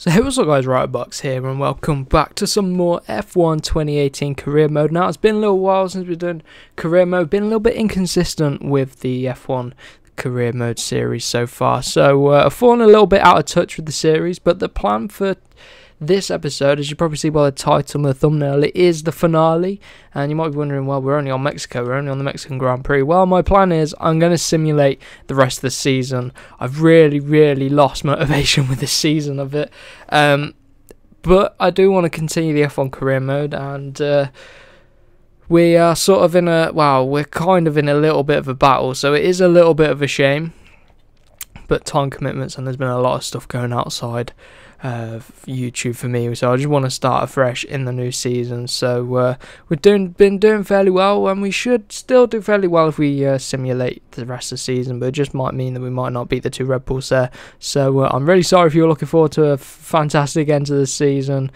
So hey, what's up guys, Box here and welcome back to some more F1 2018 career mode. Now it's been a little while since we've done career mode, been a little bit inconsistent with the F1 career mode series so far. So I've fallen a little bit out of touch with the series, but the plan for this episode, as you probably see by the title and the thumbnail, it is the finale. And you might be wondering, well, we're only on Mexico, we're only on the Mexican Grand Prix. Well, my plan is I'm going to simulate the rest of the season. I've really lost motivation with this season of it. But I do want to continue the F1 career mode, and we are sort of in a, well, we're kind of in a little bit of a battle. So it is a little bit of a shame, but time commitments, and there's been a lot of stuff going outside YouTube for me, so I just want to start afresh in the new season. So we've been doing fairly well, and we should still do fairly well if we simulate the rest of the season, but it just might mean that we might not beat the two Red Bulls there. So I'm really sorry if you're looking forward to a fantastic end to the season,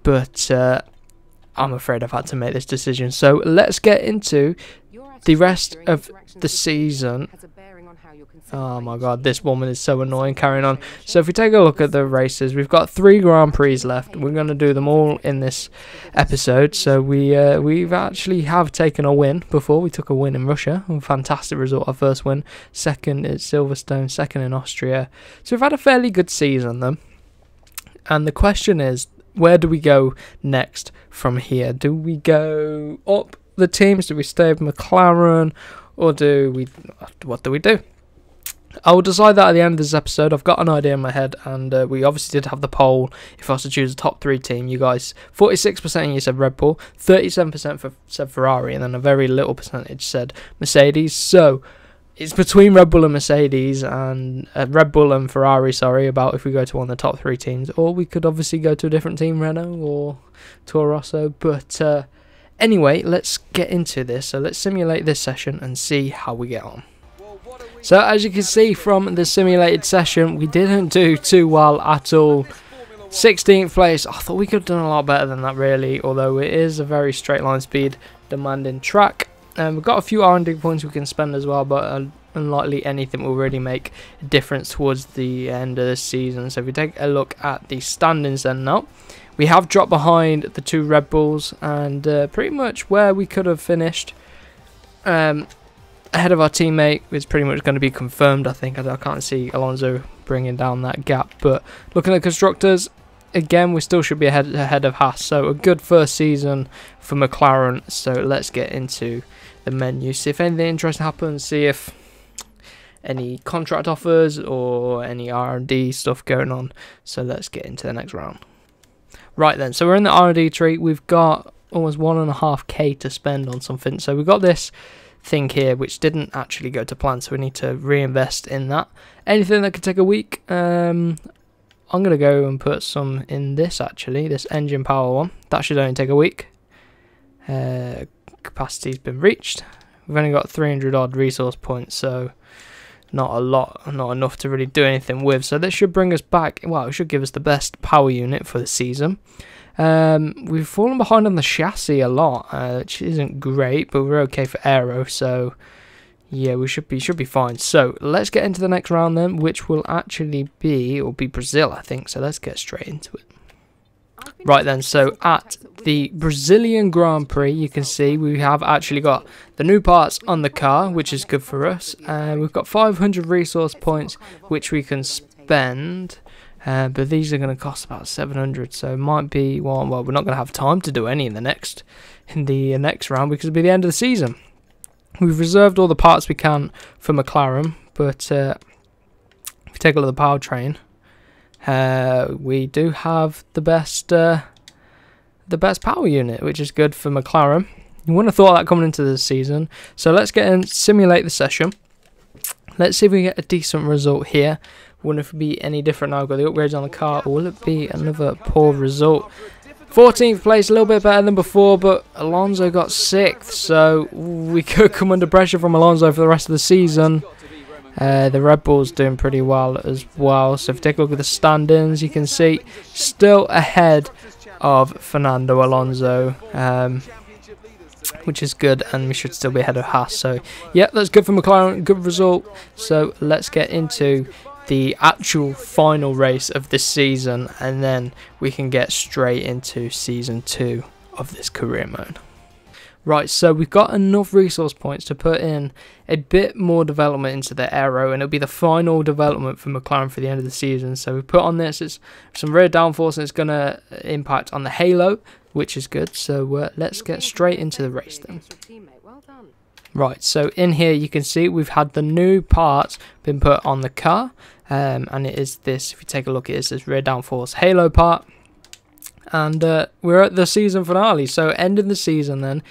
but I'm afraid I've had to make this decision. So let's get into the rest of the season. Oh my god, this woman is so annoying. Carrying on. So if we take a look at the races, we've got 3 Grand Prix left. We're going to do them all in this episode. So we've actually have taken a win before. We took a win in Russia. A fantastic result, our first win. Second at Silverstone, second in Austria. So we've had a fairly good season then. And the question is, where do we go next from here? Do we go up the teams? Do we stay with McLaren? Or what do we do? I will decide that at the end of this episode. I've got an idea in my head, and we obviously did have the poll. If I was to choose a top 3 team, you guys, 46% you said Red Bull, 37% said Ferrari, and then a very little percentage said Mercedes. So it's between Red Bull and Mercedes, and Red Bull and Ferrari, sorry, about if we go to one of the top 3 teams, or we could obviously go to a different team, Renault or Toro Rosso. But anyway, let's get into this. So let's simulate this session and see how we get on. So as you can see from the simulated session, we didn't do too well at all. 16th place. I thought we could have done a lot better than that, really, although it is a very straight line speed demanding track. We've got a few R&D points we can spend as well, but unlikely anything will really make a difference towards the end of the season. So if we take a look at the standings then now, we have dropped behind the 2 Red Bulls, and pretty much where we could have finished ahead of our teammate is pretty much going to be confirmed. I think I can't see Alonso bringing down that gap, but looking at constructors, again, we still should be ahead of Haas. So a good first season for McLaren. So let's get into the menu, see if anything interesting happens, see if any contract offers or any R&D stuff going on. So let's get into the next round. Right then, so we're in the R&D tree. We've got almost 1.5k to spend on something. So we've got this thing here which didn't actually go to plan, so we need to reinvest in that. Anything that could take a week, I'm gonna go and put some in this, actually, this engine power one. That should only take a week. Capacity's been reached. We've only got 300 odd resource points, so not a lot, not enough to really do anything with. So this should bring us back, well, it should give us the best power unit for the season. We've fallen behind on the chassis a lot, which isn't great, but we're okay for aero, so yeah, we should be fine. So let's get into the next round then, which will actually be, it'll be Brazil, I think. So let's get straight into it. Right then, so at the Brazilian Grand Prix, you can see we have actually got the new parts on the car, which is good for us. We've got 500 resource points, which we can spend. But these are going to cost about 700, so it might be, well, we're not going to have time to do any in the next round, because it'll be the end of the season. We've reserved all the parts we can for McLaren, but if you take a look at the powertrain, we do have the best power unit, which is good for McLaren. You wouldn't have thought that coming into the season. So let's get in, simulate the session. Let's see if we get a decent result here. Wouldn't it be any different now? I've got the upgrades on the car, or will it be another poor result? 14th place, a little bit better than before, but Alonso got 6th, so we could come under pressure from Alonso for the rest of the season. The Red Bull's doing pretty well as well. So if you take a look at the standings, you can see still ahead of Fernando Alonso, which is good, and we should still be ahead of Haas. So yeah, that's good for McLaren, good result. So let's get into the actual final race of this season, and then we can get straight into season 2 of this career mode. Right, so we've got enough resource points to put in a bit more development into the aero, and it'll be the final development for McLaren for the end of the season. So we put on this, it's some rear downforce, and it's going to impact on the halo, which is good. So let's get straight into the race then. Right, so in here you can see we've had the new parts been put on the car, and it is this, if you take a look, it is this rear downforce halo part. And we're at the season finale, so ending the season then.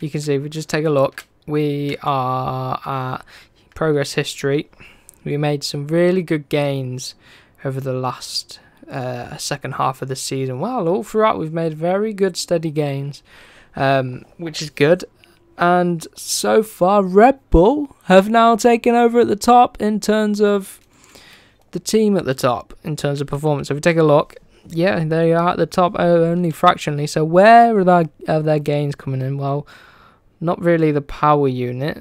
You can see, if we just take a look, we are at progress history. We made some really good gains over the last second half of the season. Well, all throughout we've made very good steady gains, which is good. And so far Red Bull have now taken over at the top in terms of the team at the top, in terms of performance. If we take a look, yeah, they are at the top only fractionally. So where are their gains coming in? Well, not really the power unit.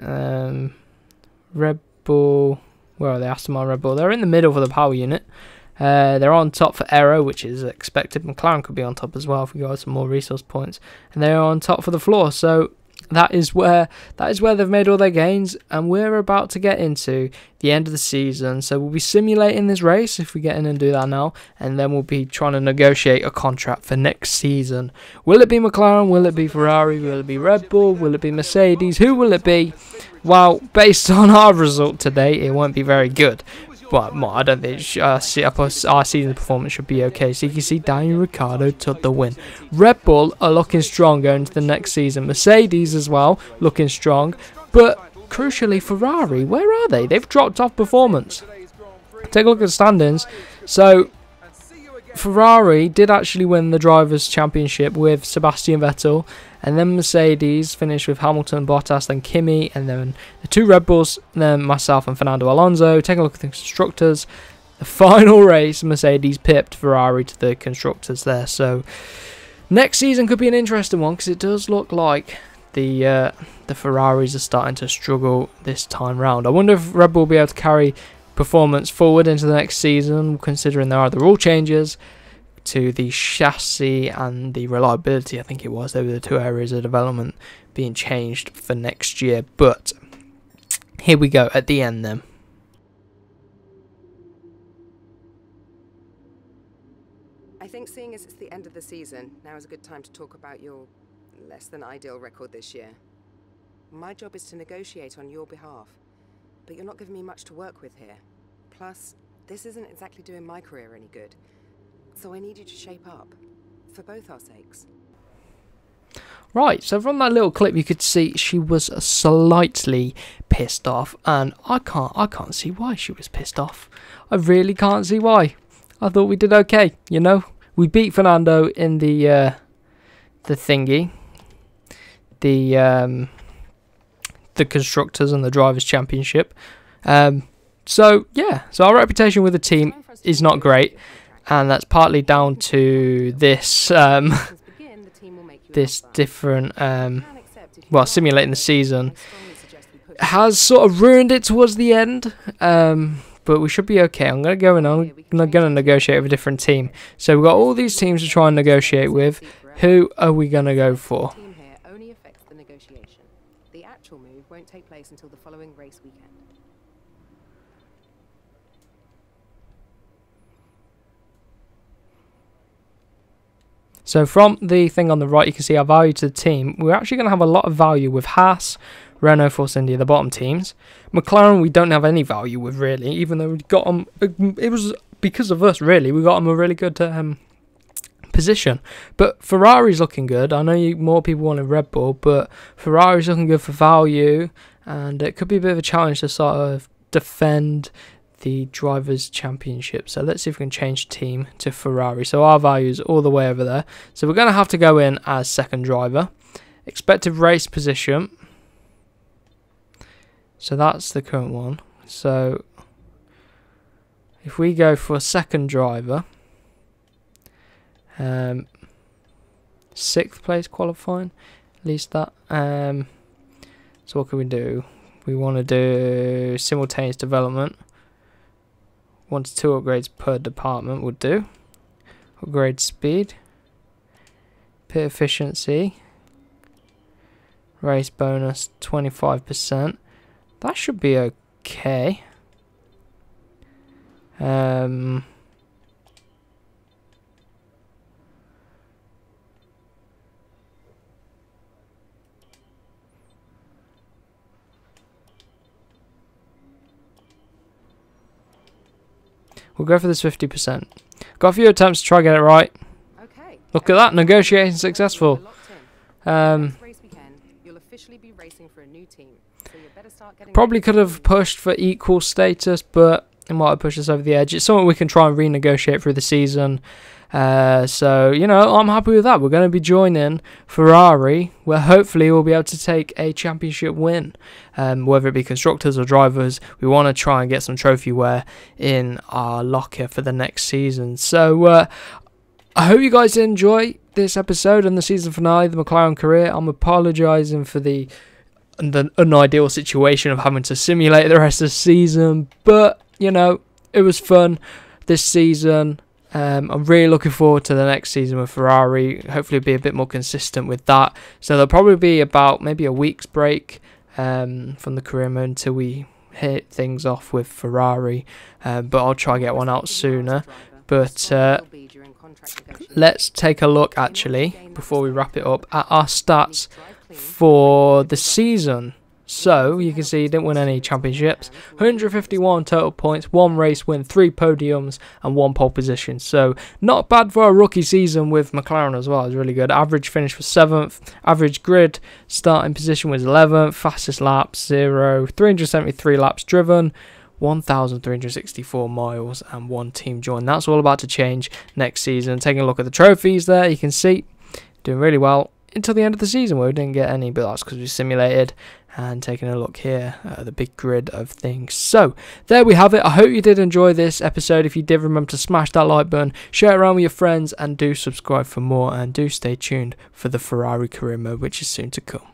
Red Bull, where are they? Aston Martin, Red Bull. They're in the middle for the power unit. They're on top for aero, which is expected. McLaren could be on top as well if we got some more resource points. And they're on top for the floor. So that is where they've made all their gains, and we're about to get into the end of the season. So we'll be simulating this race if we get in and do that now, and then we'll be trying to negotiate a contract for next season. Will it be McLaren? Will it be Ferrari? Will it be Red Bull? Will it be Mercedes? Who will it be? Well, based on our result today, it won't be very good. But I don't think our season performance should be okay. So you can see Daniel Ricciardo took the win. Red Bull are looking strong going into the next season. Mercedes as well, looking strong. But crucially, Ferrari, where are they? They've dropped off performance. Take a look at the standings. So Ferrari did actually win the Drivers' Championship with Sebastian Vettel, and then Mercedes finished with Hamilton, Bottas, then Kimi, and then the two Red Bulls, and then myself and Fernando Alonso. Take a look at the constructors. The final race, Mercedes pipped Ferrari to the constructors there. So next season could be an interesting one, because it does look like the Ferraris are starting to struggle this time round. I wonder if Red Bull will be able to carry performance forward into the next season, considering there are the rule changes to the chassis and the reliability. I think it was, there were the two areas of development being changed for next year. But here we go at the end then. I think seeing as it's the end of the season, now is a good time to talk about your less than ideal record this year. My job is to negotiate on your behalf, but you're not giving me much to work with here. Plus, this isn't exactly doing my career any good. So I need you to shape up, for both our sakes. Right, so from that little clip you could see she was slightly pissed off, and I can't see why she was pissed off. I really can't see why. I thought we did okay, you know. We beat Fernando in the thingy. The constructors and the drivers' championship. So yeah, so our reputation with the team is not great, and that's partly down to this this different well, simulating the season has sort of ruined it towards the end. But we should be okay. I'm going to go in, I'm going to negotiate with a different team. So we've got all these teams to try and negotiate with. Who are we going to go for? The actual move won't take place until the following race weekend. So from the thing on the right, you can see our value to the team. We're actually going to have a lot of value with Haas, Renault, Force India, the bottom teams. McLaren, we don't have any value with, really, even though we got them. It was because of us, really. We got them a really good position. But Ferrari's looking good. I know more people wanted Red Bull, but Ferrari's looking good for value, and it could be a bit of a challenge to sort of defend the Drivers' Championship. So let's see if we can change team to Ferrari. So our value is all the way over there. So we're going to have to go in as second driver. Expected race position. So that's the current one. So if we go for a second driver, 6th place qualifying, at least that. So what can we do? We want to do simultaneous development. 1 to 2 upgrades per department would do. Upgrade speed, pit efficiency, race bonus 25%. That should be okay. We'll go for this 50%. Got a few attempts to try to get it right. Okay. Look at that, negotiating successful. Probably could have pushed for equal status, but it might have pushed us over the edge. It's something we can try and renegotiate through the season. So, you know, I'm happy with that. We're going to be joining Ferrari, where hopefully we'll be able to take a championship win. Whether it be constructors or drivers, we want to try and get some trophy wear in our locker for the next season. So, I hope you guys enjoy this episode and the season finale, the McLaren career. I'm apologising for the unideal situation of having to simulate the rest of the season, but, you know, it was fun this season. I'm really looking forward to the next season with Ferrari. Hopefully be a bit more consistent with that. So there'll probably be about maybe a week's break from the career mode until we hit things off with Ferrari. But I'll try to get one out sooner. But let's take a look actually, before we wrap it up, at our stats for the season. So, you can see he didn't win any championships. 151 total points, 1 race win, 3 podiums, and 1 pole position. So, not bad for a rookie season with McLaren as well. It was really good. Average finish was 7th. Average grid starting position was 11th. Fastest laps, 0. 373 laps driven. 1,364 miles and 1 team join. That's all about to change next season. Taking a look at the trophies there, you can see doing really well until the end of the season where we didn't get any, but that's because we simulated. And taking a look here at the big grid of things. So, there we have it. I hope you did enjoy this episode. If you did, remember to smash that like button, share it around with your friends, and do subscribe for more. And do stay tuned for the Ferrari career mode, which is soon to come.